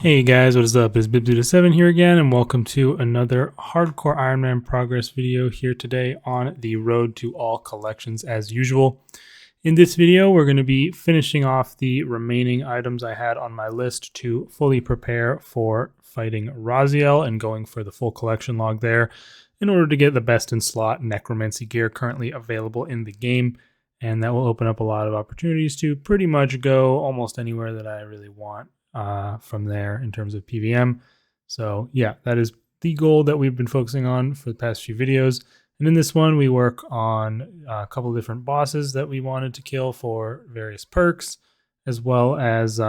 Hey guys, what is up? It's Bib07 here again, and welcome to another Hardcore Iron Man progress video here today on the road to all collections as usual. In this video, we're going to be finishing off the remaining items I had on my list to fully prepare for fighting Rasial and going for the full collection log there in order to get the best in slot necromancy gear currently available in the game. And that will open up a lot of opportunities to pretty much go almost anywhere that I really want from there in terms of PVM. So yeah, that is the goal that we've been focusing on for the past few videos. And in this one, we work on a couple of different bosses that we wanted to kill for various perks, as well as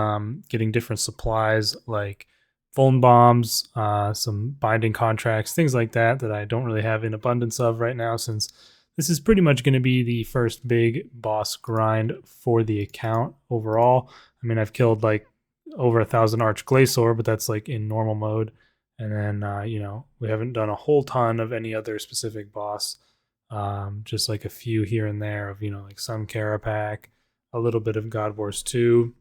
getting different supplies like phone bombs, some binding contracts, things like that I don't really have in abundance of right now, since this is pretty much going to be the first big boss grind for the account overall. I mean, I've killed like over 1,000 Arch Glacior, but that's like in normal mode. And then, we haven't done a whole ton of any other specific boss. Just like a few here and there of, like some Carapac, a little bit of God Wars 2,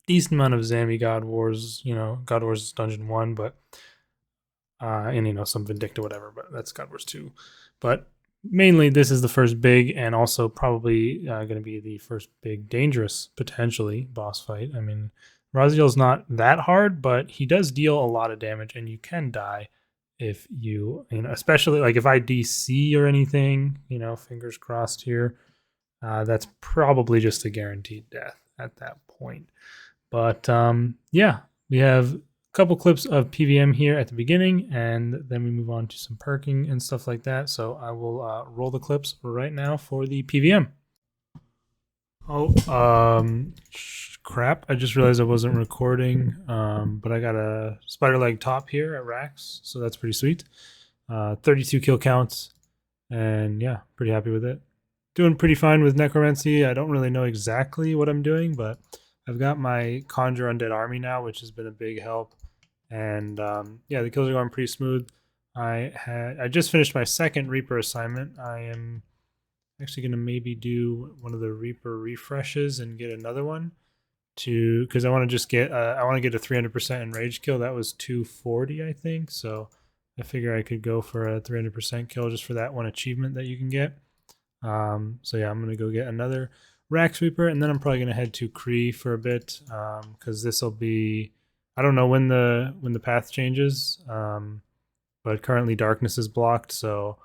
decent amount of Zami God Wars, God Wars Dungeon 1, but, and, some Vindicta, whatever, but that's God Wars 2. But mainly this is the first big, and also probably going to be the first big dangerous, potentially, boss fight. I mean, Rasial's not that hard, but he does deal a lot of damage, and you can die if you, especially like if I DC or anything, fingers crossed here. That's probably just a guaranteed death at that point. But yeah, we have a couple clips of PVM here at the beginning, and then we move on to some perking and stuff like that. So I will roll the clips right now for the PVM. Oh, crap. I just realized I wasn't recording, but I got a spider leg top here at Rax, so that's pretty sweet. 32 kill counts, and yeah, pretty happy with it. Doing pretty fine with necromancy. I don't really know exactly what I'm doing, but I've got my Conjure Undead Army now, which has been a big help. And yeah, the kills are going pretty smooth. I just finished my second Reaper assignment. I am actually going to maybe do one of the Reaper refreshes and get another one because I want to just get I want to get a 300% enraged kill. That was 240, I think. So I figure I could go for a 300% kill just for that one achievement that you can get. So yeah, I'm going to go get another Rack Sweeper, and then I'm probably going to head to Kree for a bit, because this will be, I don't know when the path changes, but currently darkness is blocked, so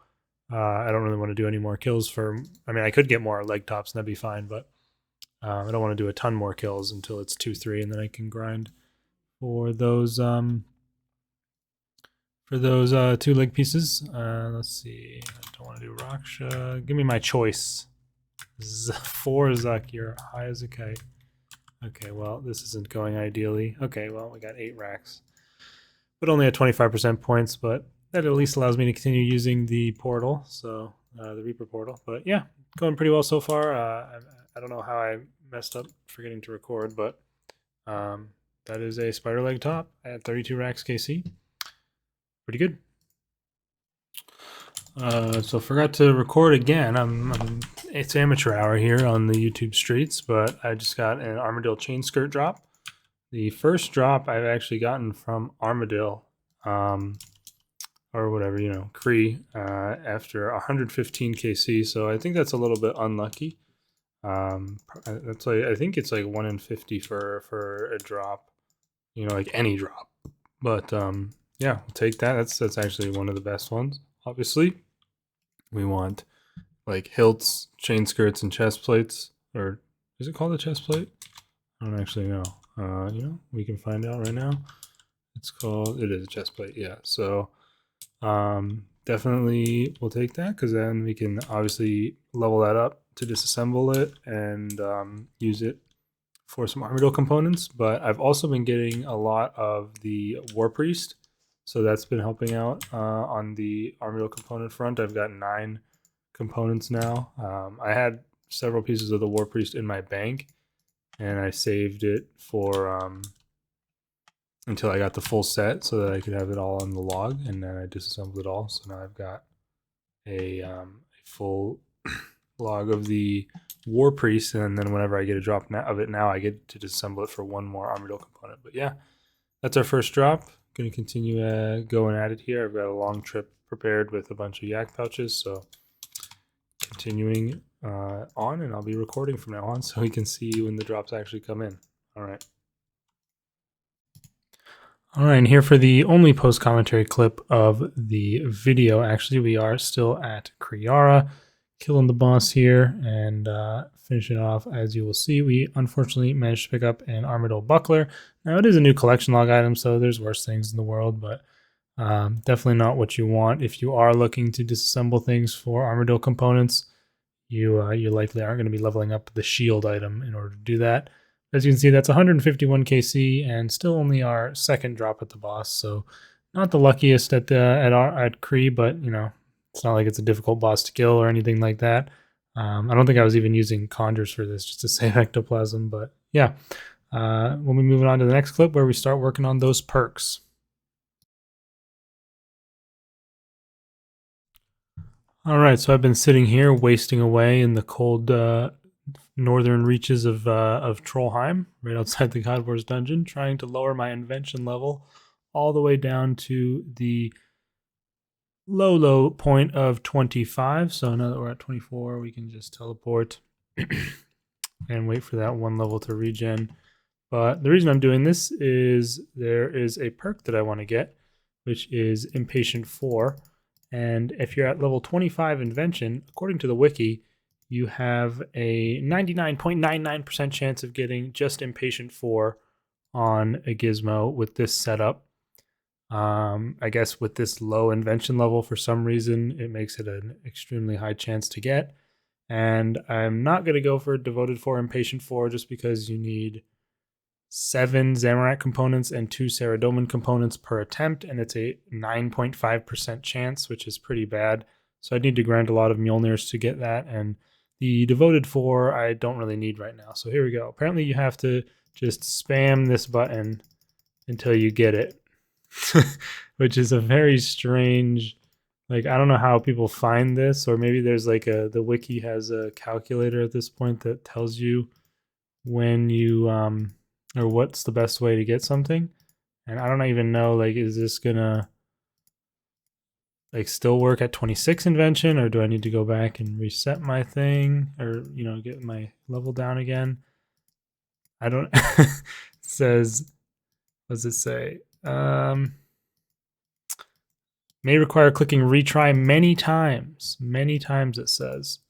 I don't really want to do any more kills I mean, I could get more leg tops and that'd be fine, but I don't want to do a ton more kills until it's 2-3, and then I can grind for those 2 leg pieces. Let's see, I don't want to do Raksha. Give me my choice. 4 Zakir, high as a kite. Okay, well, this isn't going ideally. Okay, well, we got 8 racks, but only at 25% points, but that at least allows me to continue using the portal, so the Reaper portal. But yeah, going pretty well so far. I don't know how I messed up forgetting to record, but that is a spider leg top at 32 racks KC. Pretty good. So forgot to record again. It's amateur hour here on the YouTube streets, but I just got an Armadillo chain skirt drop. The first drop I've actually gotten from Armadillo, or whatever, Kree, after 115 KC. So I think that's a little bit unlucky. That's like, I think it's like 1 in 50 for a drop, like any drop. But yeah, we'll take that. That's actually one of the best ones. Obviously, we want like hilts, chain skirts, and chest plates. Or is it called a chest plate? I don't actually know. We can find out right now. It is a chest plate, yeah. So definitely we'll take that, because then we can obviously level that up to disassemble it and use it for some Armadillo components. But I've also been getting a lot of the War Priest, so that's been helping out on the Armadillo component front. I've got 9 components now. I had several pieces of the War Priest in my bank, and I saved it for until I got the full set so that I could have it all on the log, and then I disassembled it all. So now I've got a full log of the War Priest, and then whenever I get a drop of it now, I get to disassemble it for one more Armadillo component. But yeah, That's our first drop. Going to continue going at it here. I've got a long trip prepared with a bunch of yak pouches, so continuing on, and I'll be recording from now on so we can see when the drops actually come in. All right. All right, and here for the only post-commentary clip of the video. Actually, we are still at Kriara, killing the boss here, and finishing off. As you will see, we unfortunately managed to pick up an Armadyl Buckler. Now, it is a new collection log item, so there's worse things in the world, but definitely not what you want. If you are looking to disassemble things for Armadyl components, you likely aren't going to be leveling up the shield item in order to do that. As you can see, that's 151 KC and still only our second drop at the boss, so not the luckiest at Kree, but you know, it's not like it's a difficult boss to kill or anything like that. I don't think I was even using conjures for this just to save ectoplasm, but yeah. We'll be moving on to the next clip where we start working on those perks. All right, so I've been sitting here wasting away in the cold northern reaches of Trollheim, right outside the God Wars dungeon, trying to lower my invention level all the way down to the low point of 25. So now that we're at 24, we can just teleport and wait for that one level to regen. But the reason I'm doing this is there is a perk that I want to get, which is Impatient 4. And if you're at level 25 invention, according to the wiki, you have a 99.99% chance of getting just Impatient 4 on a gizmo with this setup. I guess with this low invention level, for some reason, it makes it an extremely high chance to get. And I'm not going to go for Devoted 4 Impatient 4 just because you need 7 Zamorak components and 2 Saradomin components per attempt, and it's a 9.5% chance, which is pretty bad. So I need to grind a lot of Mjolnirs to get that, and the Devoted 4 I don't really need right now. So here we go. Apparently you have to just spam this button until you get it, which is a very strange, like, I don't know how people find this, or maybe there's like the wiki has a calculator at this point that tells you when you or what's the best way to get something. And I don't even know, like, is this gonna like still work at 26 invention, or do I need to go back and reset my thing, or you know, get my level down again? I don't it says, what does it say? May require clicking retry many times. Many times it says.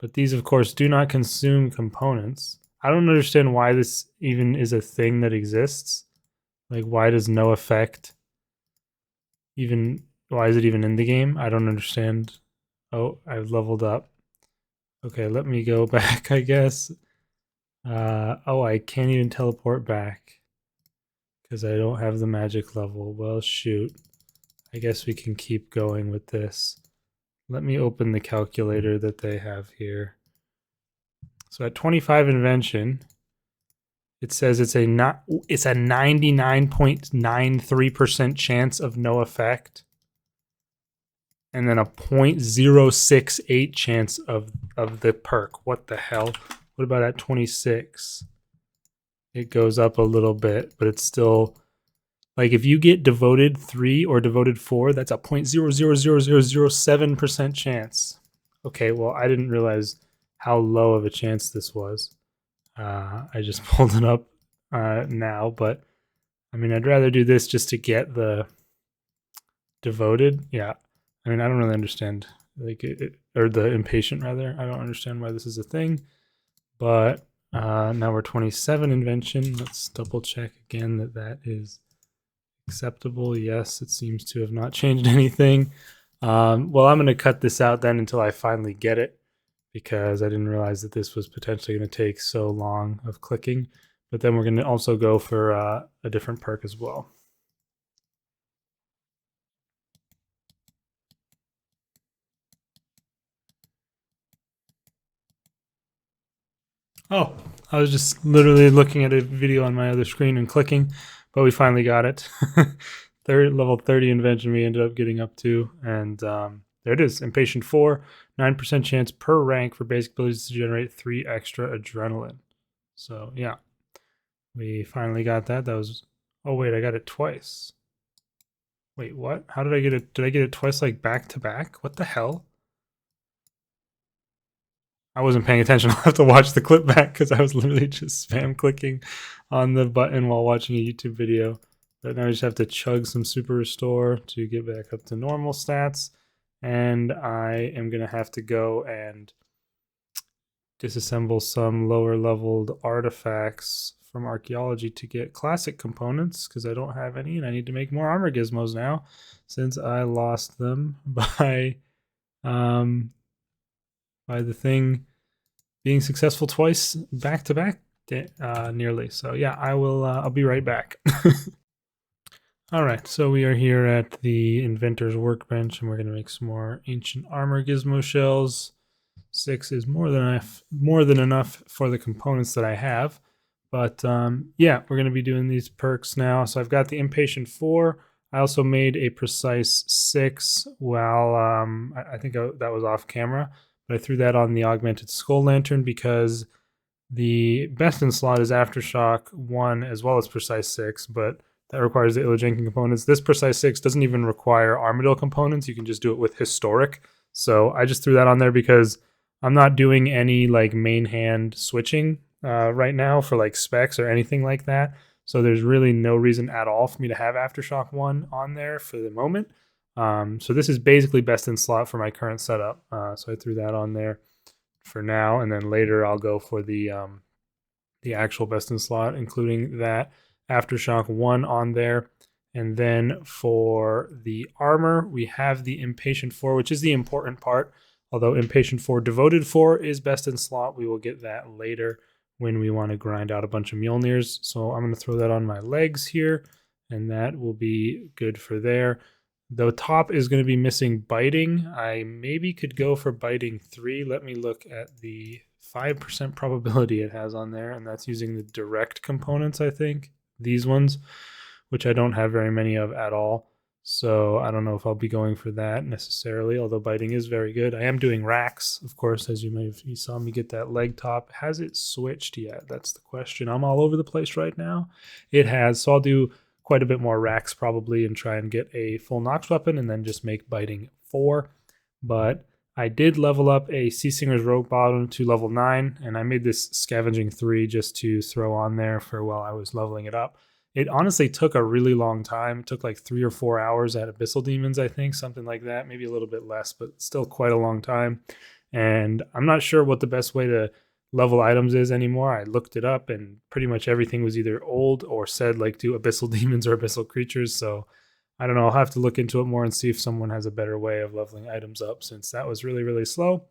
But these, of course, do not consume components. I don't understand why this even is a thing that exists. Like, why does no effect even, why is it even in the game? I don't understand. Oh, I've leveled up. Okay, let me go back, I guess. Oh, I can't even teleport back because I don't have the magic level. Well, shoot. I guess we can keep going with this. Let me open the calculator that they have here. So at 25 invention, it says it's a 99.93% chance of no effect, and then a 0.068 chance of the perk. What the hell? What about at 26? It goes up a little bit, but it's still, like, if you get Devoted 3 or Devoted 4, that's a 0.000007% chance. Okay, well, I didn't realize how low of a chance this was. I just pulled it up now, but I mean, I'd rather do this just to get the Devoted. Yeah, I mean, I don't really understand, like, or the Impatient rather. I don't understand why this is a thing, but now we're 27 invention. Let's double check again that that is acceptable. Yes, it seems to have not changed anything. Well, I'm going to cut this out then until I finally get it, because I didn't realize that this was potentially going to take so long of clicking. But then we're going to also go for a different perk as well. Oh, I was just literally looking at a video on my other screen and clicking, but we finally got it. Level 30 invention we ended up getting up to, and there it is. Impatient 4, 9% chance per rank for basic abilities to generate 3 extra adrenaline. So yeah, we finally got that. That was Oh wait, I got it twice. Wait, what? How did I get it? Did I get it twice, like back to back? What the hell? I wasn't paying attention. I'll have to watch the clip back because I was literally just spam clicking on the button while watching a YouTube video. But now I just have to chug some Super Restore to get back up to normal stats. And I am going to have to go and disassemble some lower leveled artifacts from archaeology to get classic components because I don't have any and I need to make more armor gizmos now since I lost them by the thing being successful twice back to back nearly. So yeah, I'll be right back. All right, so we are here at the inventor's workbench and we're going to make some more ancient armor gizmo shells. 6 is more than enough for the components that I have. But yeah, we're going to be doing these perks now. So I've got the Impatient 4. I also made a Precise 6 while I think that was off camera. But I threw that on the Augmented Skull Lantern because the best in slot is Aftershock 1 as well as Precise 6, but that requires the Illajenkin components. This Precise 6 doesn't even require Armadillo components. You can just do it with Historic. So I just threw that on there because I'm not doing any like main hand switching right now for like specs or anything like that. So there's really no reason at all for me to have Aftershock 1 on there for the moment. So this is basically best in slot for my current setup. So I threw that on there for now, and then later I'll go for the actual best in slot, including that Aftershock 1 on there. And then for the armor, we have the Impatient 4, which is the important part. Although Impatient 4 Devoted 4 is best in slot, we will get that later when we want to grind out a bunch of Mjolnirs. So I'm going to throw that on my legs here, and that will be good for there. The top is going to be missing Biting. I maybe could go for Biting 3. Let me look at the 5% probability it has on there, and that's using the direct components, I think. These ones, which I don't have very many of at all. So I don't know if I'll be going for that necessarily, although Biting is very good. I am doing racks, of course, as you saw me get that leg top. Has it switched yet? That's the question. I'm all over the place right now. It has, so I'll do quite a bit more racks probably and try and get a full Nox weapon and then just make Biting 4. But I did level up a Sea Singer's Rogue Bottom to level 9, and I made this Scavenging 3 just to throw on there for while I was leveling it up. It honestly took a really long time. It took like 3 or 4 hours at Abyssal Demons, I think, something like that. Maybe a little bit less, but still quite a long time. And I'm not sure what the best way to level items is anymore. I looked it up and pretty much everything was either old or said like do Abyssal Demons or Abyssal Creatures. So I don't know. I'll have to look into it more and see if someone has a better way of leveling items up since that was really, really slow.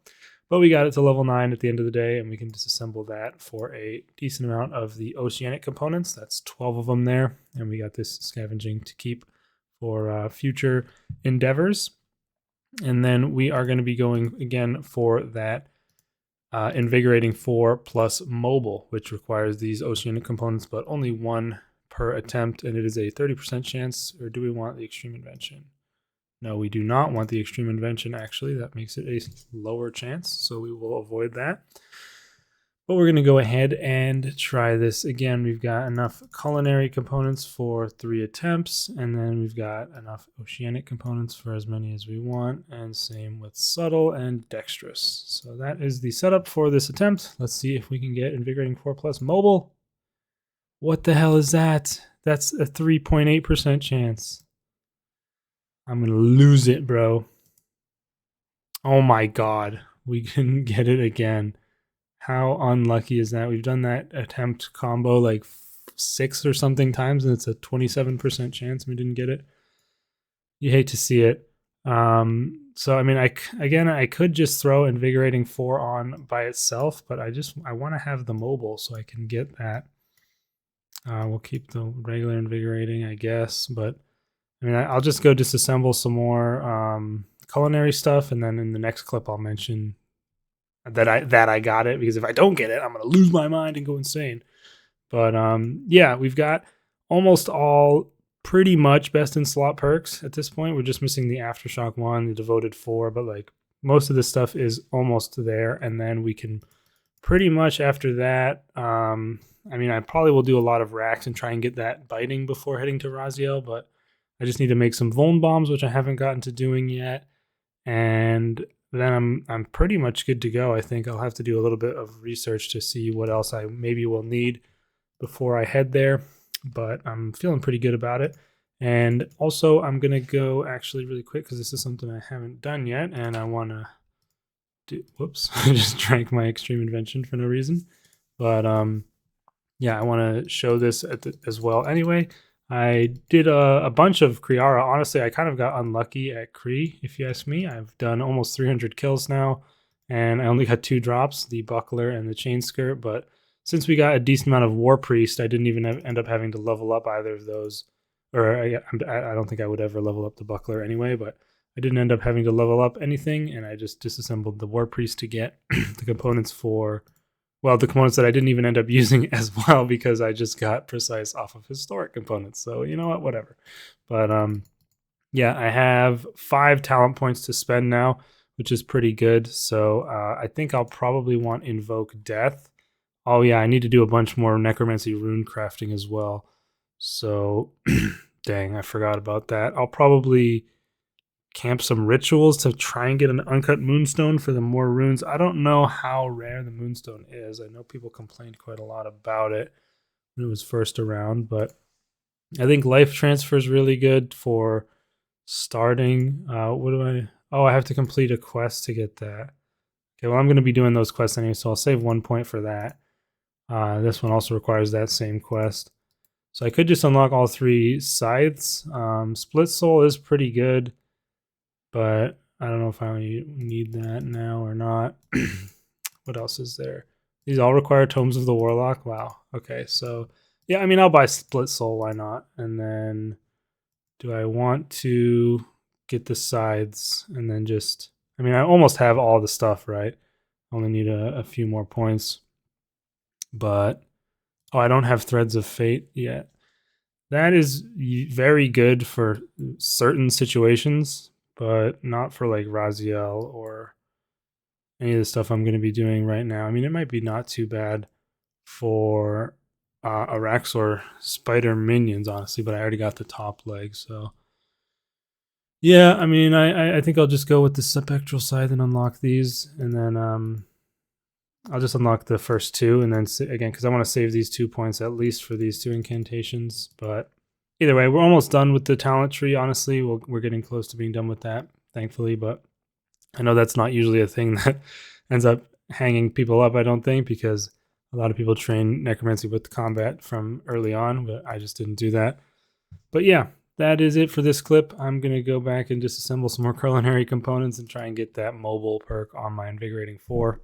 But we got it to level 9 at the end of the day, and we can disassemble that for a decent amount of the oceanic components. That's 12 of them there, and we got this scavenging to keep for future endeavors. And then we are going to be going again for that Invigorating 4 plus Mobile, which requires these oceanic components, but only 1 per attempt, and it is a 30% chance. Or do we want the Extreme Invention? No, we do not want the Extreme Invention, actually. That makes it a lower chance, so we will avoid that. But we're going to go ahead and try this again. We've got enough culinary components for 3 attempts, and then we've got enough oceanic components for as many as we want, and same with subtle and dexterous. So that is the setup for this attempt. Let's see if we can get Invigorating 4 plus Mobile. What the hell is that? That's a 3.8% chance. I'm going to lose it, bro. Oh my god. We couldn't get it again. How unlucky is that? We've done that attempt combo like 6 or something times, and it's a 27% chance we didn't get it. You hate to see it. So, I mean, I could just throw Invigorating 4 on by itself, but I want to have the mobile so I can get that. We'll keep the regular Invigorating, I guess, but I mean, I'll just go disassemble some more culinary stuff, and then in the next clip I'll mention that I got it, because if I don't get it, I'm gonna lose my mind and go insane. But yeah, we've got almost all pretty much best in slot perks at this point. We're just missing the Aftershock 1, the Devoted 4, but like most of this stuff is almost there, and then we can pretty much after that, I mean, I probably will do a lot of racks and try and get that biting before heading to Rasial, but I just need to make some Vuln bombs, which I haven't gotten to doing yet. And then I'm pretty much good to go. I think I'll have to do a little bit of research to see what else I maybe will need before I head there, but I'm feeling pretty good about it. And also, I'm gonna go actually really quick because this is something I haven't done yet, and I want to do. Whoops, I just drank my extreme invention for no reason. But yeah, I want to show this as well. Anyway, I did a bunch of Kriara. Honestly, I kind of got unlucky at Kree, if you ask me. I've done almost 300 kills now, and I only got 2 drops, the Buckler and the Chain Skirt. But since we got a decent amount of War Priest, I didn't even end up having to level up either of those. Or I don't think I would ever level up the Buckler anyway, but I didn't end up having to level up anything, and I just disassembled the War Priest to get the components for, well, the components that I didn't even end up using as well because I just got precise off of historic components. So you know what, whatever. But yeah, I have 5 talent points to spend now, which is pretty good. So I think I'll probably want Invoke Death. Oh yeah, I need to do a bunch more Necromancy rune crafting as well. So dang, I forgot about that. I'll probably camp some rituals to try and get an uncut moonstone for the more runes. I don't know how rare the moonstone is. I know people complained quite a lot about it when it was first around, but I think life transfer is really good for starting. What do I? Oh, I have to complete a quest to get that. Okay, well, I'm going to be doing those quests anyway, so I'll save 1 point for that. This one also requires that same quest. So I could just unlock all 3 scythes. Split Soul is pretty good, but I don't know if I need that now or not. What else is there? These all require Tomes of the Warlock. Wow. Okay, so yeah, I mean, I'll buy Split Soul. Why not? And then do I want to get the sides and then just? I mean, I almost have all the stuff, right? Only need a few more points. But oh, I don't have Threads of Fate yet. That is very good for certain situations, but not for like Raziel or any of the stuff I'm going to be doing right now. I mean, it might be not too bad for Araxor spider minions, honestly, but I already got the top leg, so yeah. I mean, I think I'll just go with the spectral scythe and unlock these, and then I'll just unlock the first 2, and then again, because I want to save these 2 points at least for these 2 incantations. But either way, we're almost done with the talent tree. Honestly, we're getting close to being done with that, thankfully. But I know that's not usually a thing that ends up hanging people up, I don't think, because a lot of people train necromancy with combat from early on, but I just didn't do that. But yeah, that is it for this clip. I'm going to go back and disassemble some more culinary components and try and get that mobile perk on my Invigorating 4.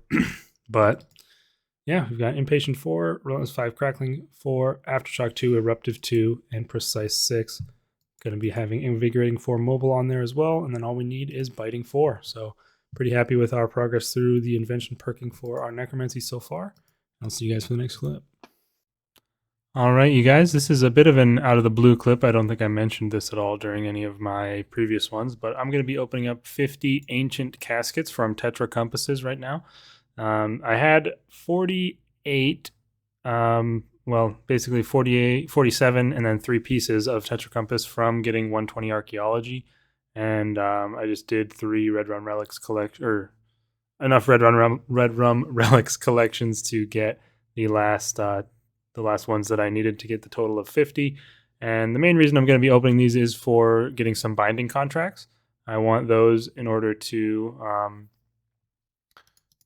But yeah, we've got Impatient 4, Relentless 5, Crackling 4, Aftershock 2, Eruptive 2, and Precise 6. Going to be having Invigorating 4 mobile on there as well, and then all we need is Biting 4. So pretty happy with our progress through the invention perking for our Necromancy so far. I'll see you guys for the next clip. All right, you guys, this is a bit of an out of the blue clip. I don't think I mentioned this at all during any of my previous ones, but I'm going to be opening up 50 ancient caskets from Tetra Compasses right now. I had 48, well, basically 48, 47, and then 3 pieces of Tetra Compass from getting 120 Archaeology. And I just did 3 Red Rum Relics or enough Red Rum Relics collections to get the last ones that I needed to get the total of 50. And the main reason I'm going to be opening these is for getting some binding contracts. I want those in order to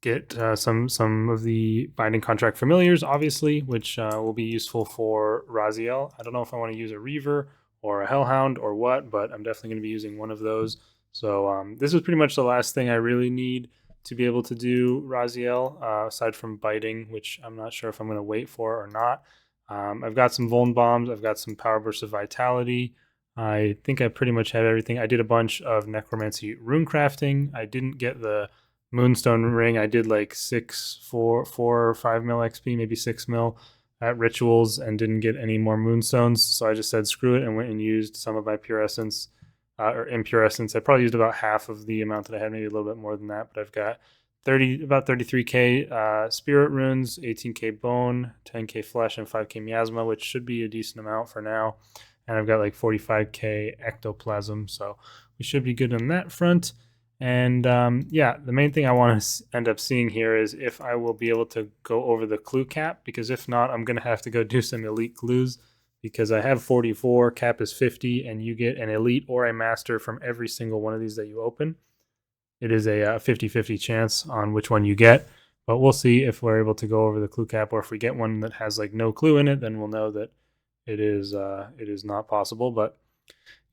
get some of the binding contract familiars, obviously, which will be useful for Rasial. I don't know if I want to use a Reaver or a Hellhound or what, but I'm definitely going to be using one of those. So this is pretty much the last thing I really need to be able to do Rasial, aside from biting, which I'm not sure if I'm going to wait for or not. I've got some Vuln Bombs. I've got some Power Bursts of Vitality. I think I pretty much have everything. I did a bunch of Necromancy rune crafting. I didn't get the Moonstone ring. I did like 4 or 5 mil XP, maybe 6 mil at rituals, and didn't get any more moonstones. So I just said screw it and went and used some of my pure essence or impure essence. I probably used about half of the amount that I had, maybe a little bit more than that. But I've got about 33k spirit runes, 18k bone, 10k flesh, and 5k miasma, which should be a decent amount for now. And I've got like 45k ectoplasm, so we should be good on that front. And yeah, the main thing I want to end up seeing here is if I will be able to go over the clue cap, because if not, I'm going to have to go do some elite clues, because I have 44, cap is 50, and you get an elite or a master from every single one of these that you open. It is a 50-50 chance on which one you get, but we'll see if we're able to go over the clue cap, or if we get one that has like no clue in it, then we'll know that it is not possible. But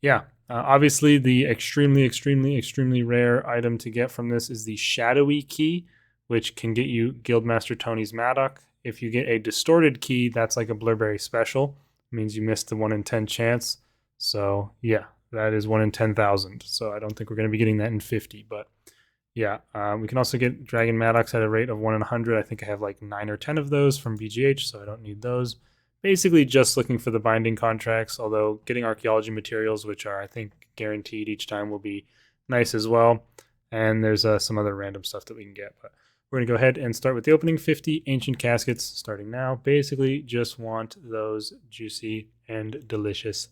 yeah, obviously the extremely rare item to get from this is the shadowy key, which can get you Guildmaster Tony's Maddock. If you get a distorted key, that's like a Blurberry special. It means you missed the 1 in 10 chance. So yeah, that is 1 in 10,000. So I don't think we're going to be getting that in 50, but yeah, we can also get Dragon Maddox at a rate of 1 in 100. I think I have like 9 or 10 of those from BGH, so I don't need those. Basically just looking for the binding contracts, although getting archaeology materials, which are I think guaranteed each time, will be nice as well. And there's some other random stuff that we can get, but we're going to go ahead and start with the opening 50 ancient caskets starting now. Basically just want those juicy and delicious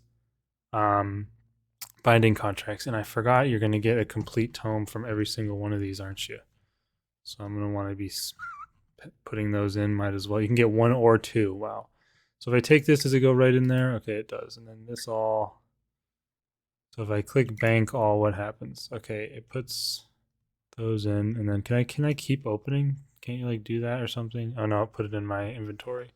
binding contracts. And I forgot you're going to get a complete tome from every single one of these, aren't you? So I'm going to want to be putting those in. Might as well. You can get 1 or 2. Wow. So if I take this, does it go right in there? Okay, it does. And then this all. So if I click bank all, what happens? Okay, it puts those in. And then can I keep opening? Can't you like do that or something? Oh no, I'll put it in my inventory.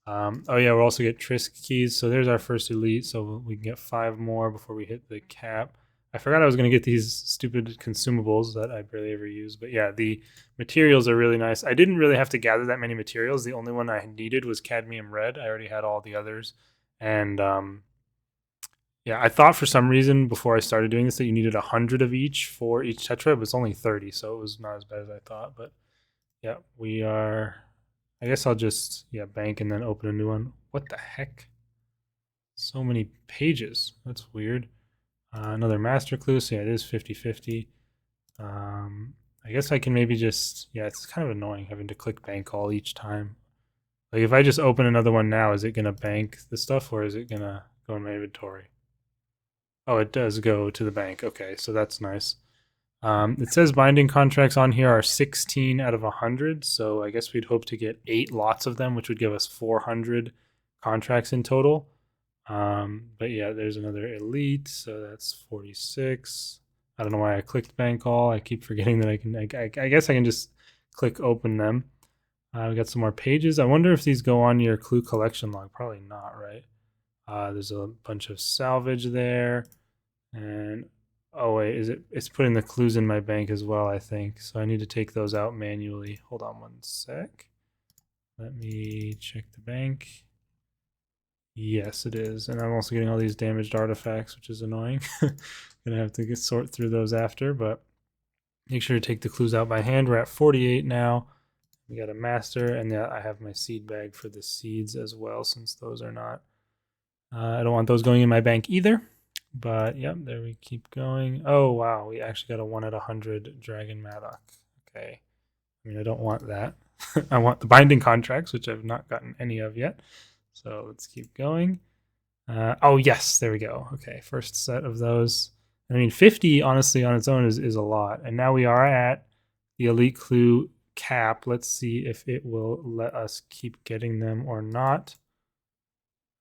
Oh yeah, we'll also get Trisk keys. So there's our first elite. So we can get 5 more before we hit the cap. I forgot I was going to get these stupid consumables that I barely ever use. But yeah, the materials are really nice. I didn't really have to gather that many materials. The only one I needed was cadmium red. I already had all the others. And yeah, I thought for some reason before I started doing this that you needed 100 of each for each tetra. But it's only 30, so it was not as bad as I thought. But yeah, we are... I guess I'll just, bank and then open a new one. What the heck? So many pages. That's weird. Another master clue. So yeah, it is 50-50. I guess I can maybe just, it's kind of annoying having to click bank all each time. Like if I just open another one now, is it going to bank the stuff or is it going to go in my inventory? Oh, it does go to the bank. Okay, so that's nice. It says binding contracts on here are 16 out of 100, so I guess we'd hope to get 8 lots of them, which would give us 400 contracts in total. But yeah, there's another elite, so that's 46. I don't know why I clicked bank all. I keep forgetting that I can. I guess I can just click open them. We got some more pages. I wonder if these go on your clue collection log. Probably not, right? There's a bunch of salvage there, and oh wait, it's putting the clues in my bank as well, I think. So I need to take those out manually. Hold on one sec. Let me check the bank. Yes, it is. And I'm also getting all these damaged artifacts, which is annoying. Gonna have to sort through those after, but make sure to take the clues out by hand. We're at 48 now. We got a master, and I have my seed bag for the seeds as well, since those are not. I don't want those going in my bank either. But yep, there we keep going. Oh wow, we actually got a 1 out of 100 Dragon Maddock. Okay, I mean I don't want that. I want the binding contracts, which I've not gotten any of yet. So let's keep going. Oh yes, there we go. Okay, first set of those. I mean 50 honestly on its own is a lot. And now we are at the elite clue cap. Let's see if it will let us keep getting them or not.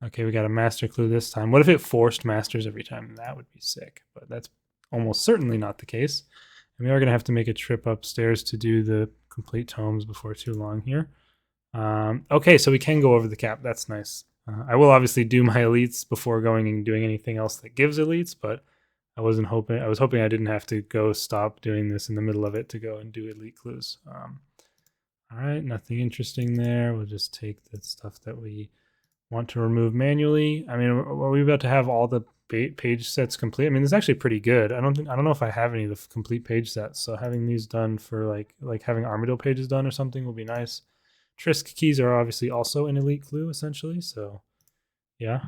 Okay, we got a master clue this time. What if it forced masters every time? That would be sick, but that's almost certainly not the case. And we are going to have to make a trip upstairs to do the complete tomes before too long here. Okay, so we can go over the cap. That's nice. I will obviously do my elites before going and doing anything else that gives elites, but I was hoping I didn't have to go stop doing this in the middle of it to go and do elite clues. All right, nothing interesting there. We'll just take the stuff that we want to remove manually. I mean, are we about to have all the page sets complete? I mean, it's actually pretty good. I don't know if I have any of the complete page sets, so having these done for like having Armadillo pages done or something will be nice. Trisk keys are obviously also an elite clue essentially, so yeah.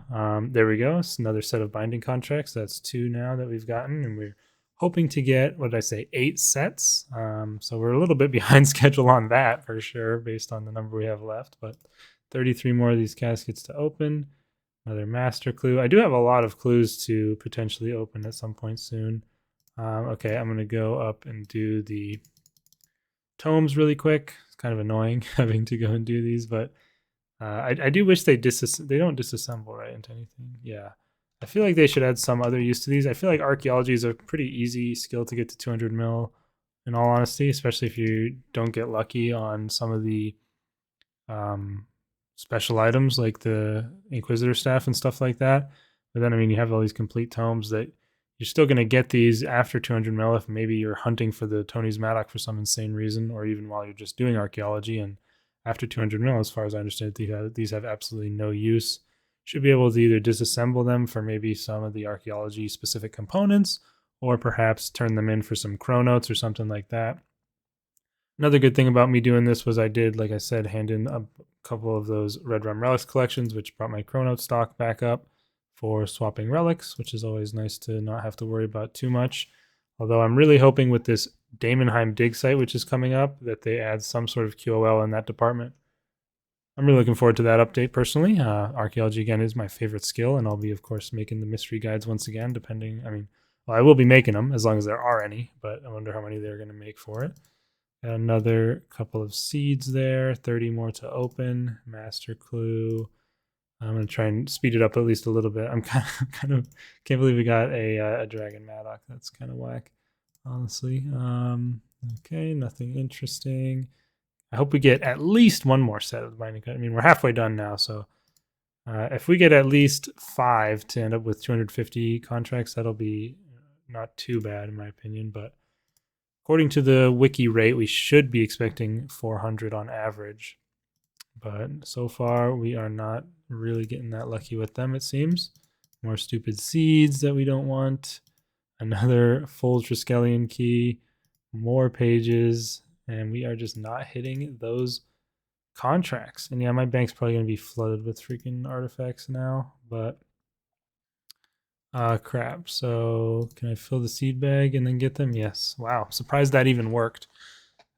There we go. It's another set of binding contracts. That's 2 now that we've gotten, and we're hoping to get, what did I say, 8 sets. So we're a little bit behind schedule on that for sure, based on the number we have left. But 33 more of these caskets to open. Another master clue. I do have a lot of clues to potentially open at some point soon. Okay, I'm going to go up and do the tomes really quick. It's kind of annoying having to go and do these, but I do wish they don't disassemble right into anything. Yeah, I feel like they should add some other use to these. I feel like archaeology is a pretty easy skill to get to 200 mil, in all honesty, especially if you don't get lucky on some of the special items like the Inquisitor staff and stuff like that. But then, I mean, you have all these complete tomes that you're still going to get these after 200 mil if maybe you're hunting for the Tony's Maddock for some insane reason, or even while you're just doing archaeology. And after 200 mil, as far as I understand, these have absolutely no use. Should be able to either disassemble them for maybe some of the archaeology specific components, or perhaps turn them in for some chronotes or something like that. Another good thing about me doing this was I did, like I said, hand in a couple of those Red Rum Relics collections, which brought my chronote stock back up for swapping relics, which is always nice to not have to worry about too much. Although I'm really hoping with this Daemonheim dig site, which is coming up, that they add some sort of QOL in that department. I'm really looking forward to that update personally. Archaeology, again, is my favorite skill, and I'll be, of course, making the mystery guides once again, depending. I mean, well, I will be making them as long as there are any, but I wonder how many they're going to make for it. Another couple of seeds there, 30 more to open. Master clue. I'm going to try and speed it up at least a little bit. I'm kind of can't believe we got a Dragon Maddock. That's kind of whack, honestly. Okay, nothing interesting. I hope we get at least one more set of the binding cut. I mean, we're halfway done now, so if we get at least 5 to end up with 250 contracts, that'll be not too bad in my opinion. But according to the wiki rate, we should be expecting 400 on average. But so far, we are not really getting that lucky with them, it seems. More stupid seeds that we don't want. Another full Triskelion key. More pages. And we are just not hitting those contracts. And yeah, my bank's probably going to be flooded with freaking artifacts now. But crap. So can I fill the seed bag and then get them? Yes. Wow. Surprised that even worked.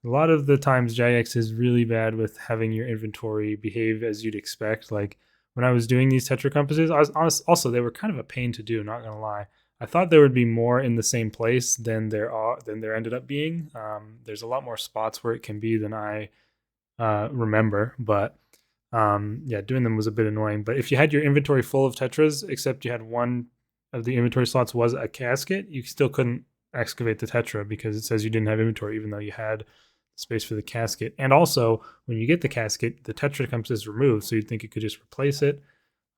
A lot of the times Jagex is really bad with having your inventory behave as you'd expect. Like when I was doing these Tetra compasses, I was honest, also they were kind of a pain to do, not gonna lie. I thought there would be more in the same place than there ended up being. There's a lot more spots where it can be than I remember, but yeah, doing them was a bit annoying. But if you had your inventory full of Tetras, except you had one of the inventory slots was a casket, you still couldn't excavate the Tetra because it says you didn't have inventory, even though you had space for the casket. And also, when you get the casket, the Tetra compass removed, so you'd think you could just replace it.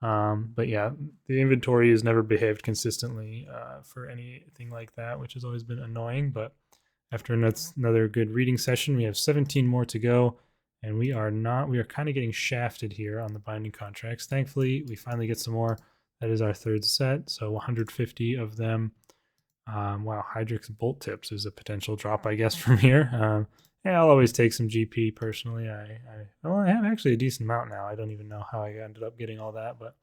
But yeah, the inventory has never behaved consistently for anything like that, which has always been annoying. But after another good reading session, we have 17 more to go, and we are kind of getting shafted here on the binding contracts. Thankfully, we finally get some more. That is our third set, so 150 of them. Wow, Hydrix Bolt Tips is a potential drop, I guess, from here. Yeah, I'll always take some GP personally. I have actually a decent amount now. I don't even know how I ended up getting all that, but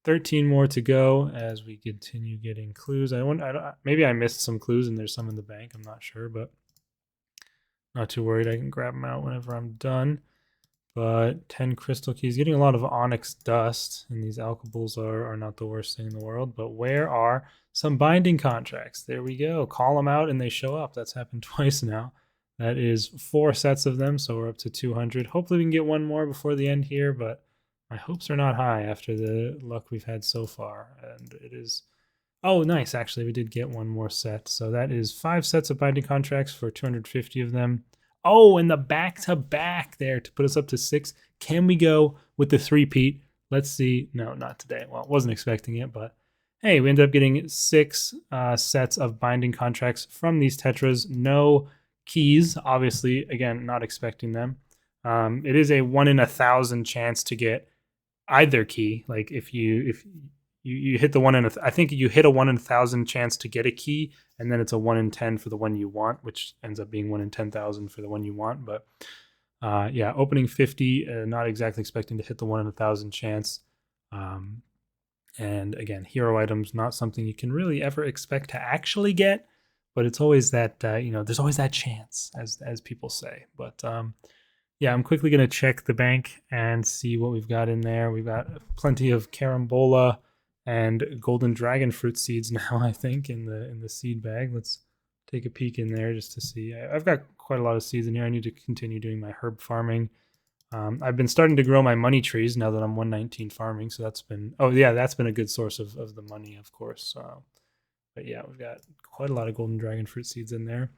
13 more to go as we continue getting clues. Maybe I missed some clues and there's some in the bank. I'm not sure, but not too worried. I can grab them out whenever I'm done. But 10 crystal keys, getting a lot of onyx dust, and these alkables are not the worst thing in the world. But where are some binding contracts? There we go. Call them out and they show up. That's happened twice now. That is 4 sets of them, so we're up to 200. Hopefully we can get one more before the end here, but my hopes are not high after the luck we've had so far. And it is... Oh, nice. Actually, we did get one more set. So that is 5 sets of binding contracts for 250 of them. Oh, and the back-to-back there to put us up to 6. Can we go with the 3-peat? Let's see. No, not today. Well, wasn't expecting it, but hey, we ended up getting 6 sets of binding contracts from these Tetras. No keys, obviously, again, not expecting them. It is a 1 in 1,000 chance to get either key. Like if you hit the 1 in I think you hit a 1 in 1,000 chance to get a key, and then it's a 1 in 10 for the one you want, which ends up being 1 in 10,000 for the one you want. But yeah, opening 50, not exactly expecting to hit the 1 in 1,000 chance. And again, hero items, not something you can really ever expect to actually get. but it's always that there's always that chance, as people say. But yeah, I'm quickly going to check the bank and see what we've got in there. We've got plenty of carambola and golden dragon fruit seeds now, I think, in the seed bag. Let's take a peek in there just to see. I've got quite a lot of seeds in here. I need to continue doing my herb farming. I've been starting to grow my money trees now that I'm 119 farming, so that's been a good source of the money, of course. But yeah, we've got quite a lot of golden dragon fruit seeds in there.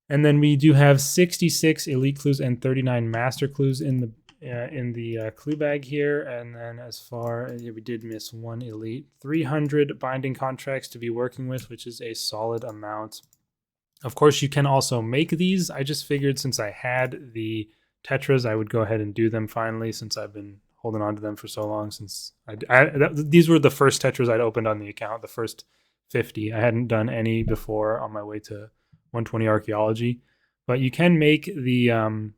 And then we do have 66 elite clues and 39 master clues in the clue bag here. And then we did miss one elite. 300 binding contracts to be working with, which is a solid amount. Of course, you can also make these. I just figured since I had the tetras, I would go ahead and do them finally, since I've been holding on to them for so long. Since these were the first tetras I'd opened on the account, the first 50. I hadn't done any before on my way to 120 archaeology, but you can make the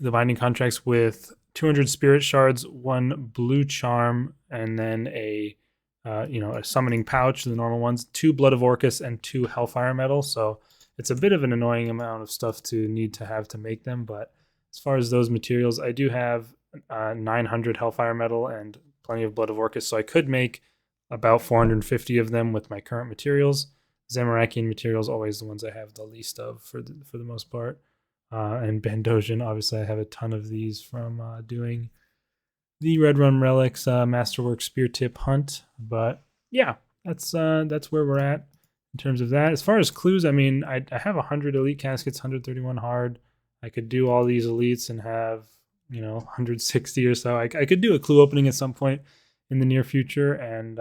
binding contracts with 200 spirit shards, 1 blue charm, and then a summoning pouch, the normal ones, 2 blood of Orcus, and 2 hellfire metal. So it's a bit of an annoying amount of stuff to need to have to make them. But as far as those materials, I do have 900 hellfire metal and plenty of blood of Orcus, so I could make about 450 of them with my current materials. Zamarakian materials, always the ones I have the least of for the most part. And Bandosian, obviously I have a ton of these from doing the Red Run Relics Masterwork Spear Tip hunt. But yeah, that's where we're at in terms of that. As far as clues, I mean, I have 100 elite caskets, 131 hard. I could do all these elites and have 160 or so. I could do a clue opening at some point in the near future, and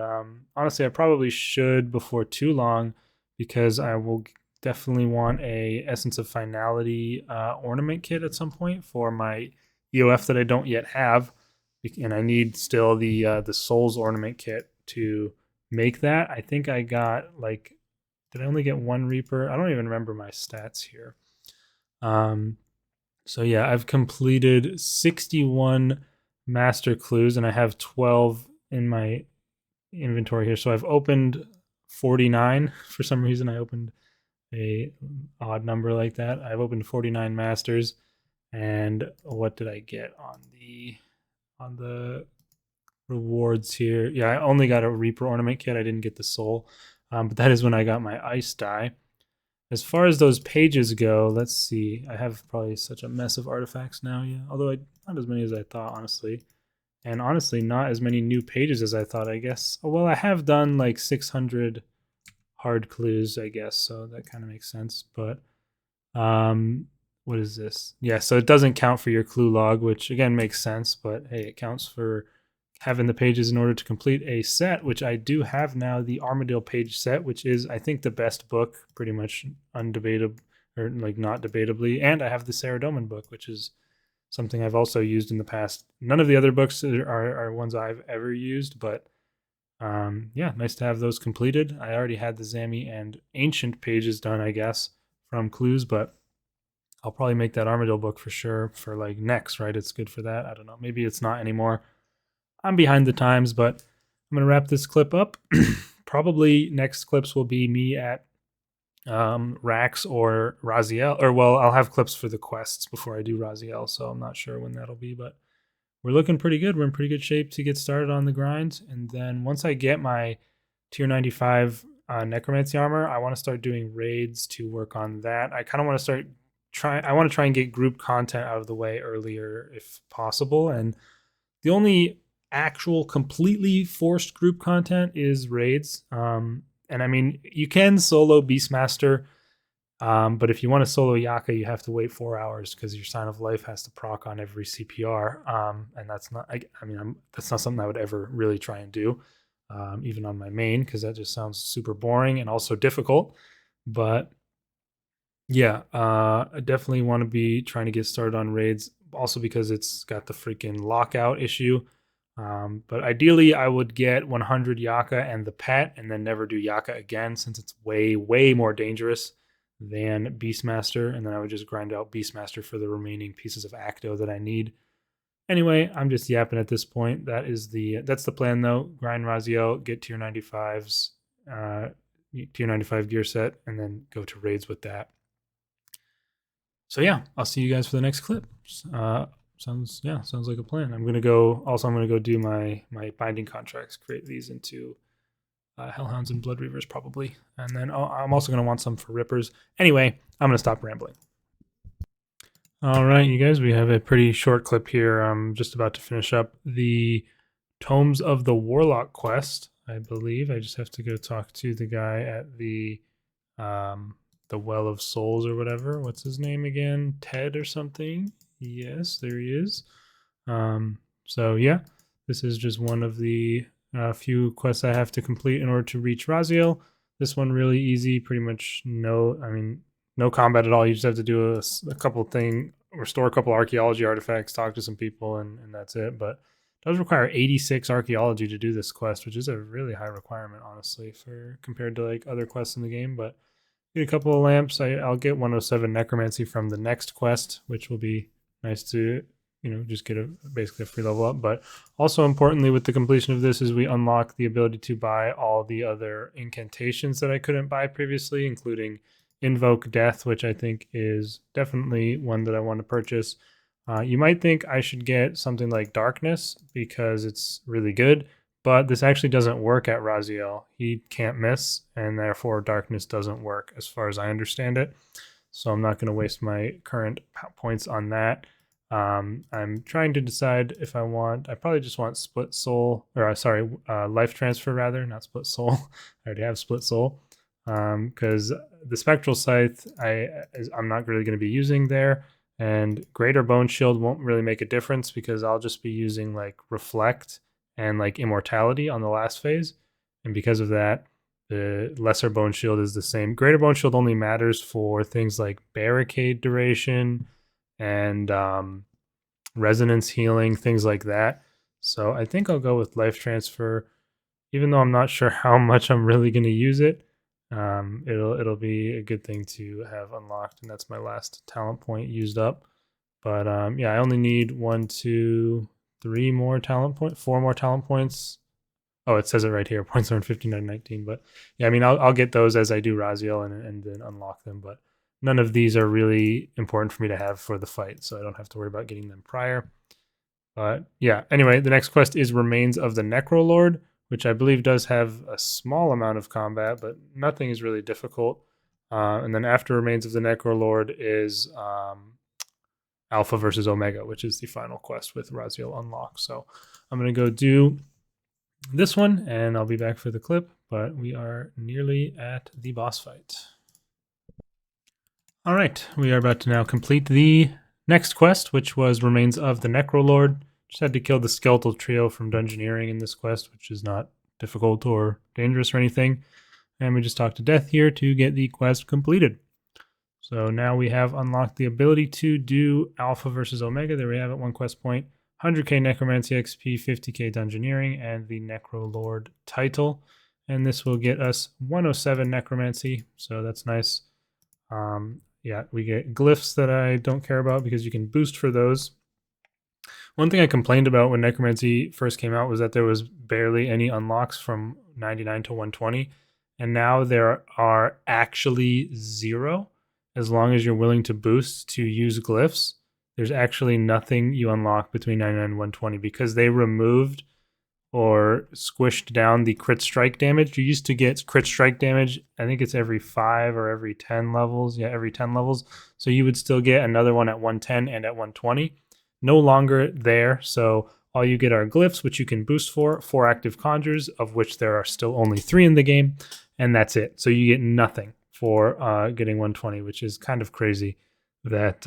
honestly, I probably should before too long, because I will definitely want a Essence of Finality ornament kit at some point for my EOF that I don't yet have, and I need still the Souls ornament kit to make that. I think I got did I only get 1 Reaper? I don't even remember my stats here. So yeah, I've completed 61 master clues, and I have 12 in my inventory here. So I've opened 49. For some reason, I opened a odd number like that. I've opened 49 masters, and what did I get on the rewards here? Yeah, I only got a Reaper ornament kit. I didn't get the soul, but that is when I got my ice die. As far as those pages go, let's see. I have probably such a mess of artifacts now, yeah. Although not as many as I thought, honestly. And honestly, not as many new pages as I thought, I guess. Oh, well, I have done 600 hard clues, I guess, so that kind of makes sense. But what is this? Yeah, so it doesn't count for your clue log, which again makes sense, but hey, it counts for having the pages in order to complete a set, which I do have now, the Armadale page set, which is, I think, the best book, pretty much undebatable, or not debatably. And I have the Saradomin book, which is something I've also used in the past. None of the other books are ones I've ever used, but yeah, nice to have those completed. I already had the Zami and Ancient pages done, I guess, from clues, but I'll probably make that Armadale book for sure for next, right? It's good for that. I don't know. Maybe it's not anymore. I'm behind the times, but I'm going to wrap this clip up. Probably next clips will be me at Rax or Rasial, or well, I'll have clips for the quests before I do Rasial, so I'm not sure when that'll be, but we're looking pretty good. We're in pretty good shape to get started on the grind. And then once I get my tier 95 necromancy armor, I want to start doing raids to work on that. I kind of want to try and get group content out of the way earlier if possible. And the only actual completely forced group content is raids. And I mean, you can solo Beastmaster, but if you want to solo Yaka, you have to wait 4 hours because your Sign of Life has to proc on every CPR. And that's not, that's not something I would ever really try and do, even on my main, because that just sounds super boring and also difficult. But yeah, I definitely want to be trying to get started on raids, also because it's got the freaking lockout issue. But ideally, I would get 100 Yaka and the pet, and then never do Yaka again, since it's way, way more dangerous than Beastmaster. And then I would just grind out Beastmaster for the remaining pieces of Acto that I need. Anyway, I'm just yapping at this point. That's the plan, though. Grind Rasial, get tier 95s, tier 95 gear set, and then go to raids with that. So yeah, I'll see you guys for the next clip. Sounds like a plan. I'm gonna go do my binding contracts, create these into Hellhounds and Blood Reavers probably, and then I'm also gonna want some for Rippers. Anyway, I'm gonna stop rambling. All right, you guys, we have a pretty short clip here. I'm just about to finish up the Tomes of the Warlock quest, I believe. I just have to go talk to the guy at the Well of Souls or whatever. What's his name again? Ted or something? Yes, there he is. So yeah, this is just one of the few quests I have to complete in order to reach Rasial. This one really easy, pretty much no combat at all. You just have to do a couple restore a couple archaeology artifacts, talk to some people, and that's it. But it does require 86 archaeology to do this quest, which is a really high requirement, honestly, for compared to like other quests in the game. But get a couple of lamps. I'll get 107 necromancy from the next quest, which will be nice to just get basically a free level up. But also importantly, with the completion of this, is we unlock the ability to buy all the other incantations that I couldn't buy previously, including Invoke Death, which I think is definitely one that I want to purchase. You might think I should get something like Darkness because it's really good, but this actually doesn't work at Rasial. He can't miss, and therefore Darkness doesn't work as far as I understand it. So I'm not going to waste my current points on that. I'm trying to decide if I probably just want Split Soul, or Life Transfer rather, not Split Soul. I already have Split Soul. Because the Spectral Scythe I'm not really going to be using there, and Greater Bone Shield won't really make a difference because I'll just be using like Reflect and like Immortality on the last phase, and because of that, the Lesser Bone Shield is the same. Greater Bone Shield only matters for things like Barricade duration and Resonance Healing, things like that. So I think I'll go with Life Transfer, even though I'm not sure how much I'm really going to use it. It'll be a good thing to have unlocked, and that's my last talent point used up. But yeah, I only need 1, 2, 3 more talent points, 4 more talent points. Oh, it says it right here, points earned 15 out of 19. But yeah, I mean, I'll get those as I do Rasial and then unlock them. But none of these are really important for me to have for the fight, so I don't have to worry about getting them prior. But yeah, anyway, the next quest is Remains of the Necrolord, which I believe does have a small amount of combat, but nothing is really difficult. And then after Remains of the Necrolord is Alpha versus Omega, which is the final quest with Rasial unlocked. So I'm going to go do this one, and I'll be back for the clip, but we are nearly at the boss fight. All right, we are about to now complete the next quest, which was Remains of the Necrolord. Just had to kill the skeletal trio from Dungeoneering in this quest, which is not difficult or dangerous or anything. And we just talked to Death here to get the quest completed. So now we have unlocked the ability to do Alpha versus Omega. There we have it, 1 quest point, 100k Necromancy XP, 50k Dungeoneering, and the Necrolord title. And this will get us 107 Necromancy, so that's nice. Yeah, we get glyphs that I don't care about because you can boost for those. One thing I complained about when Necromancy first came out was that there was barely any unlocks from 99 to 120, and now there are actually 0 as long as you're willing to boost to use glyphs. There's actually nothing you unlock between 99 and 120 because they removed or squished down the crit strike damage. You used to get crit strike damage, I think it's every 5 or every 10 levels. Yeah, every 10 levels. So you would still get another one at 110 and at 120. No longer there, so all you get are glyphs, which you can boost for, 4 active conjures, of which there are still only 3 in the game, and that's it. So you get nothing for getting 120, which is kind of crazy that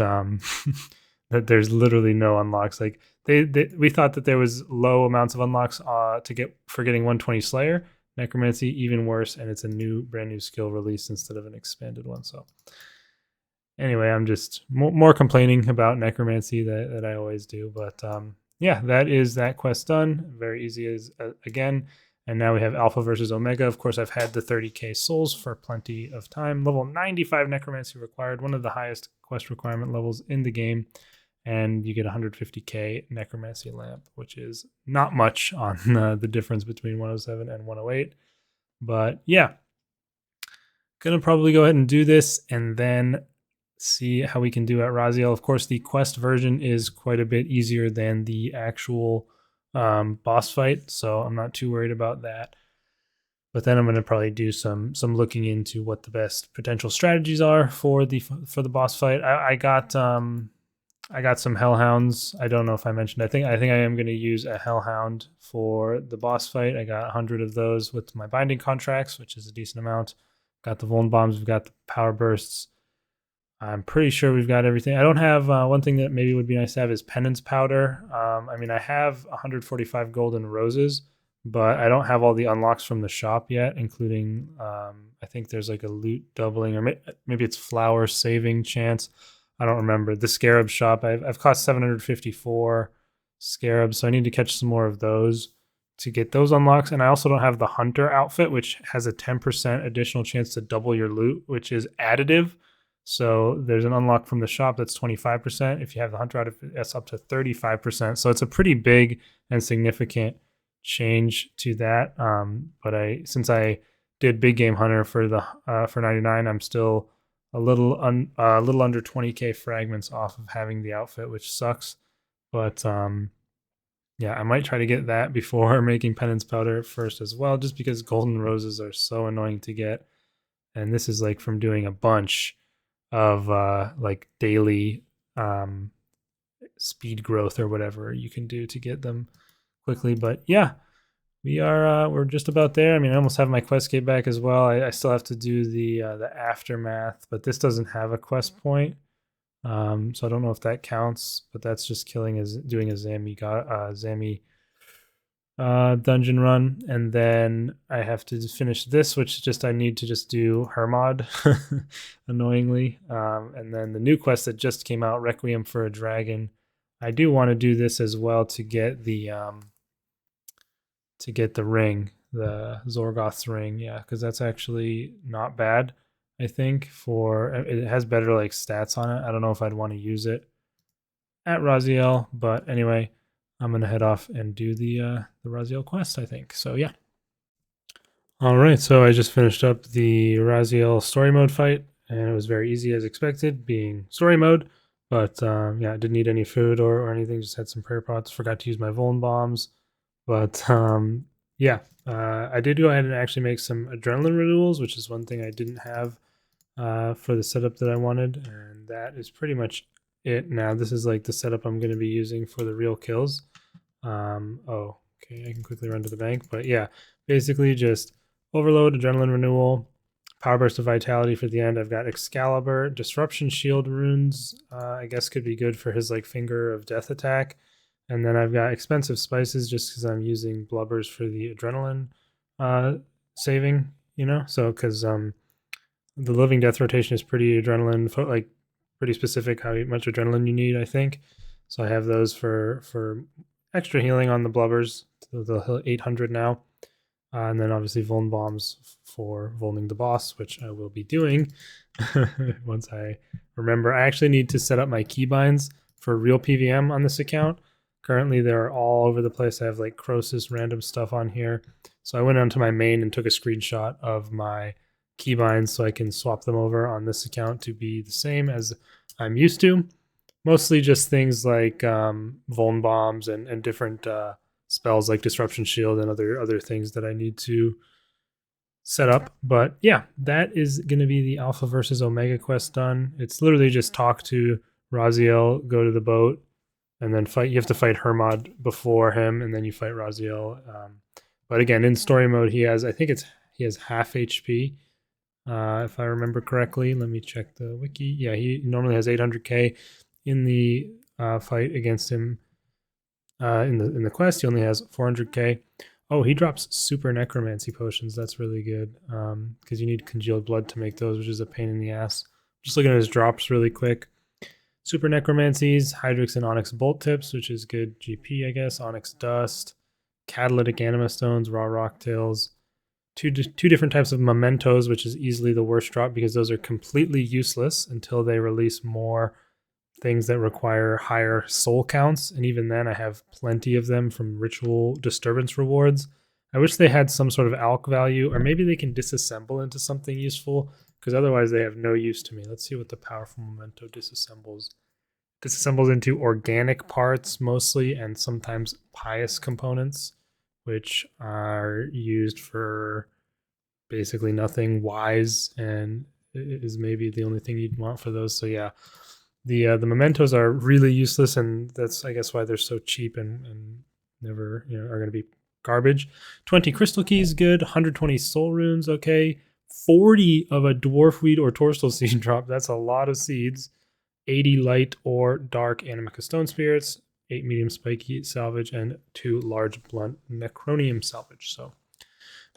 that there's literally no unlocks. Like we thought that there was low amounts of unlocks to get for getting 120 Slayer. Necromancy even worse, and it's a brand new skill release instead of an expanded one. So anyway, I'm just more complaining about Necromancy that I always do. But yeah, that is that quest done. Very easy as again. And now we have Alpha versus Omega. Of course, I've had the 30k souls for plenty of time. Level 95 Necromancy required, one of the highest quest requirement levels in the game. And you get 150k Necromancy lamp, which is not much on the difference between 107 and 108. But yeah, Gonna probably go ahead and do this and then see how we can do at Rasial. Of course, the quest version is quite a bit easier than the actual boss fight, so I'm not too worried about that. But then I'm going to probably do some looking into what the best potential strategies are for the boss fight. I got some hellhounds. I don't know if I mentioned. I think I am going to use a hellhound for the boss fight. I got 100 of those with my binding contracts, which is a decent amount. Got the Vuln bombs. We've got the power bursts. I'm pretty sure we've got everything. I don't have one thing that maybe would be nice to have is penance powder. I mean, I have 145 golden roses, but I don't have all the unlocks from the shop yet, including I think there's like a loot doubling, or maybe it's flower saving chance. I don't remember. The scarab shop, I've caught 754 scarabs, so I need to catch some more of those to get those unlocks. And I also don't have the hunter outfit, which has a 10% additional chance to double your loot, which is additive. So there's an unlock from the shop that's 25%. If you have the hunter outfit, that's up to 35%. So it's a pretty big and significant change to that. But since I did big game hunter for the for 99, I'm still a little under 20k fragments off of having the outfit, which sucks. But yeah, I might try to get that before making penance powder first as well, just because golden roses are so annoying to get. And this is like from doing a bunch of like daily speed growth or whatever you can do to get them quickly. But yeah, we're just about there. I mean, I almost have my quest gate back as well. I still have to do the aftermath, but this doesn't have a quest point. So I don't know if that counts, but that's just doing a Zami dungeon run, and then I have to finish this, which just I need to just do Hermod, annoyingly, and then the new quest that just came out, Requiem for a Dragon. I do want to do this as well to get the ring, the Zorgoth's ring, yeah, because that's actually not bad. I think it has better like stats on it. I don't know if I'd want to use it at Rasial, but anyway, I'm gonna head off and do the Rasial quest, I think. So yeah. All right, so I just finished up the Rasial story mode fight, and it was very easy as expected, being story mode. But yeah, I didn't need any food or anything. Just had some prayer pots. Forgot to use my Vuln bombs, but yeah, I did go ahead and actually make some adrenaline renewals, which is one thing I didn't have for the setup that I wanted, and that is pretty much it. Now this is like the setup I'm going to be using for the real kills. Oh, okay, I can quickly run to the bank, but yeah, basically just overload, adrenaline renewal, power burst of vitality for the end. I've got Excalibur, disruption shield runes. I guess could be good for his like finger of death attack. And then I've got expensive spices just because I'm using blubbers for the adrenaline saving, so because the living death rotation is pretty adrenaline, like pretty specific how much adrenaline you need, I think. So I have those for extra healing on the blubbers, the 800 now. And then obviously Vuln bombs for Vulning the boss, which I will be doing once I remember. I actually need to set up my keybinds for real PVM on this account. Currently, they're all over the place. I have like Croesus random stuff on here. So I went onto my main and took a screenshot of my keybinds so I can swap them over on this account to be the same as I'm used to. Mostly just things like Vuln bombs and different spells like Disruption Shield and other things that I need to set up. But yeah, that is going to be the Alpha versus Omega quest done. It's literally just talk to Rasial, go to the boat, and then fight. You have to fight Hermod before him, and then you fight Rasial. But again, in story mode, he has half HP. If I remember correctly, let me check the wiki. Yeah, he normally has 800k. In the fight against him, in the quest, he only has 400k. Oh, he drops super necromancy potions. That's really good because you need congealed blood to make those, which is a pain in the ass. Just looking at his drops really quick. Super necromancies, Hydrix and Onyx bolt tips, which is good GP, I guess. Onyx dust, catalytic anima stones, raw rock tails. Two different types of mementos, which is easily the worst drop because those are completely useless until they release more things that require higher soul counts, and even then I have plenty of them from ritual disturbance rewards. I wish they had some sort of alch value, or maybe they can disassemble into something useful, because otherwise they have no use to me. Let's see what the powerful memento disassembles. Disassembles into organic parts mostly, and sometimes pious components, which are used for basically nothing. Wise and is maybe the only thing you'd want for those. So yeah, the mementos are really useless, and that's I guess why they're so cheap and never are going to be garbage. 20 crystal keys, good. 120 soul runes, okay. 40 of a dwarf weed or torstal seed drop. That's a lot of seeds. 80 light or dark Animica stone spirits, 8 medium spiky salvage, and 2 large blunt necronium salvage. So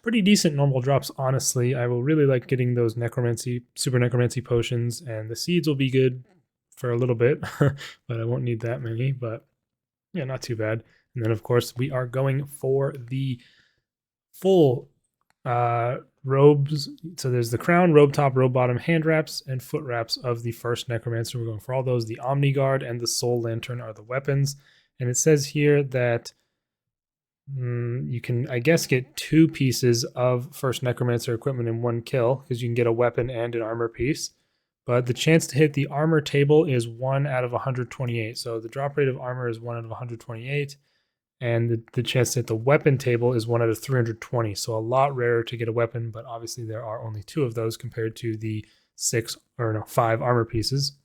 pretty decent normal drops, honestly. I will really like getting those necromancy, super necromancy potions, and the seeds will be good for a little bit, but I won't need that many. But yeah, not too bad. And then of course we are going for the full robes. So there's the crown, robe top, robe bottom, hand wraps, and foot wraps of the first necromancer. We're going for all those. The Omni Guard and the Soul Lantern are the weapons. And it says here that you can, I guess, get 2 pieces of first necromancer equipment in 1 kill, because you can get a weapon and an armor piece. But the chance to hit the armor table is 1 out of 128. So the drop rate of armor is 1 out of 128. And the chance to hit the weapon table is 1 out of 320. So a lot rarer to get a weapon, but obviously there are only 2 of those compared to the 5 armor pieces.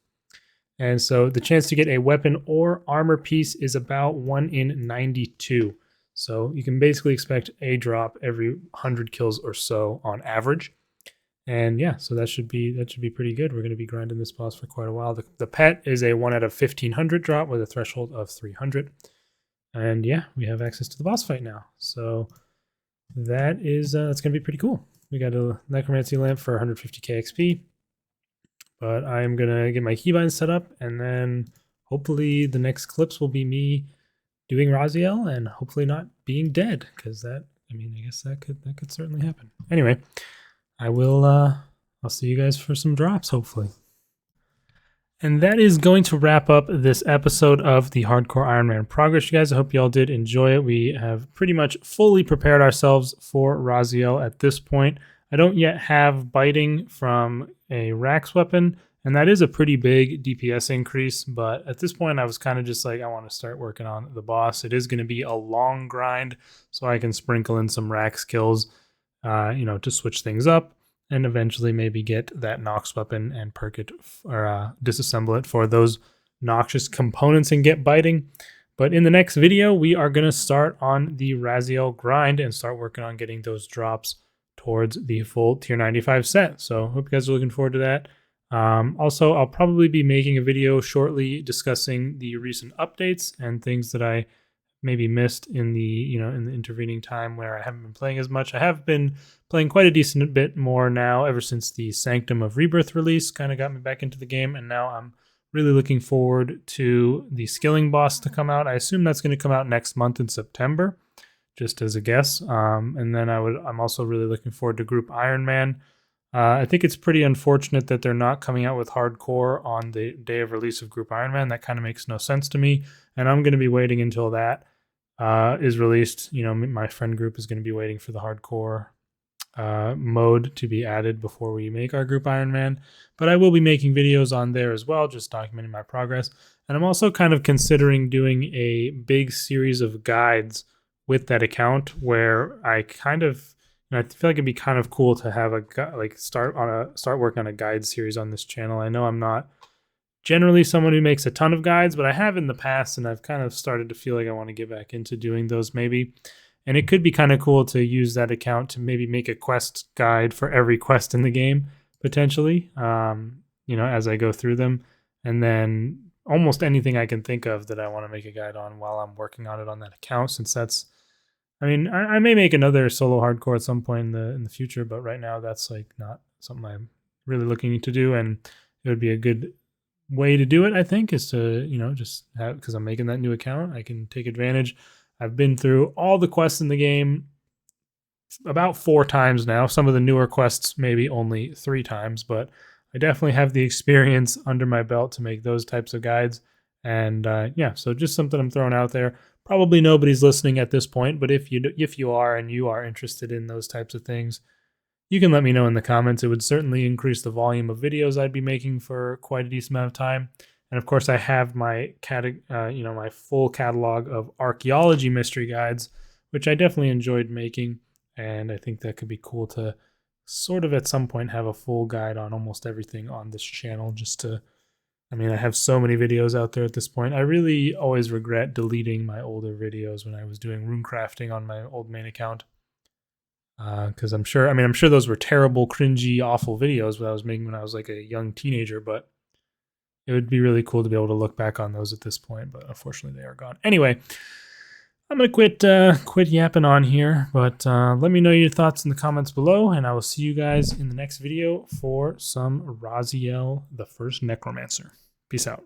And so the chance to get a weapon or armor piece is about 1 in 92. So you can basically expect a drop every 100 kills or so on average. And yeah, so that should be pretty good. We're going to be grinding this boss for quite a while. The pet is a 1 out of 1500 drop with a threshold of 300. And yeah, we have access to the boss fight now. So that is that's going to be pretty cool. We got a necromancy lamp for 150k XP. But I'm going to get my keybind set up, and then hopefully the next clips will be me doing Rasial and hopefully not being dead, because that, I mean, I guess that could certainly happen. Anyway, I'll see you guys for some drops, hopefully. And that is going to wrap up this episode of the Hardcore Iron Man Progress, you guys. I hope you all did enjoy it. We have pretty much fully prepared ourselves for Rasial at this point. I don't yet have biting from a Rax weapon, and that is a pretty big DPS increase, but at this point I was kind of just like, I want to start working on the boss. It is going to be a long grind, so I can sprinkle in some Rax kills, to switch things up, and eventually maybe get that Nox weapon and perk it or disassemble it for those noxious components and get biting. But in the next video, we are going to start on the Rasial grind and start working on getting those drops towards the full tier 95 set. So hope you guys are looking forward to that. Also, I'll probably be making a video shortly discussing the recent updates and things that I maybe missed in the in the intervening time where I haven't been playing as much. I have been playing quite a decent bit more now ever since the Sanctum of Rebirth release kind of got me back into the game, and now I'm really looking forward to the skilling boss to come out. I assume that's going to come out next month in September, just as a guess. And then I'm also really looking forward to Group Iron Man. I think it's pretty unfortunate that they're not coming out with hardcore on the day of release of Group Iron Man. That kind of makes no sense to me, and I'm going to be waiting until that is released. My friend group is going to be waiting for the hardcore mode to be added before we make our Group Iron Man. But I will be making videos on there as well, just documenting my progress. And I'm also kind of considering doing a big series of guides with that account where I kind of, I feel like it'd be kind of cool to have start working on a guide series on this channel. I know I'm not generally someone who makes a ton of guides, but I have in the past, and I've kind of started to feel like I want to get back into doing those maybe. And it could be kind of cool to use that account to maybe make a quest guide for every quest in the game, potentially, as I go through them. And then almost anything I can think of that I want to make a guide on while I'm working on it on that account, since that's, I may make another solo hardcore at some point in the future, but right now that's like not something I'm really looking to do. And it would be a good way to do it, I think, is to, just have, because I'm making that new account, I can take advantage. I've been through all the quests in the game about 4 times now. Some of the newer quests maybe only 3 times, but I definitely have the experience under my belt to make those types of guides. And so just something I'm throwing out there. Probably nobody's listening at this point, but if you are and you are interested in those types of things, You can let me know in the comments. It would certainly increase the volume of videos I'd be making for quite a decent amount of time. And of course, I have my my full catalog of archaeology mystery guides, which I definitely enjoyed making, and I think that could be cool to sort of at some point have a full guide on almost everything on this channel. I have so many videos out there at this point. I really always regret deleting my older videos when I was doing rune crafting on my old main account. Because I'm sure those were terrible, cringy, awful videos that I was making when I was like a young teenager, but it would be really cool to be able to look back on those at this point, but unfortunately they are gone. Anyway, I'm gonna quit yapping on here, but let me know your thoughts in the comments below, and I will see you guys in the next video for some Rasial, the First Necromancer. Peace out.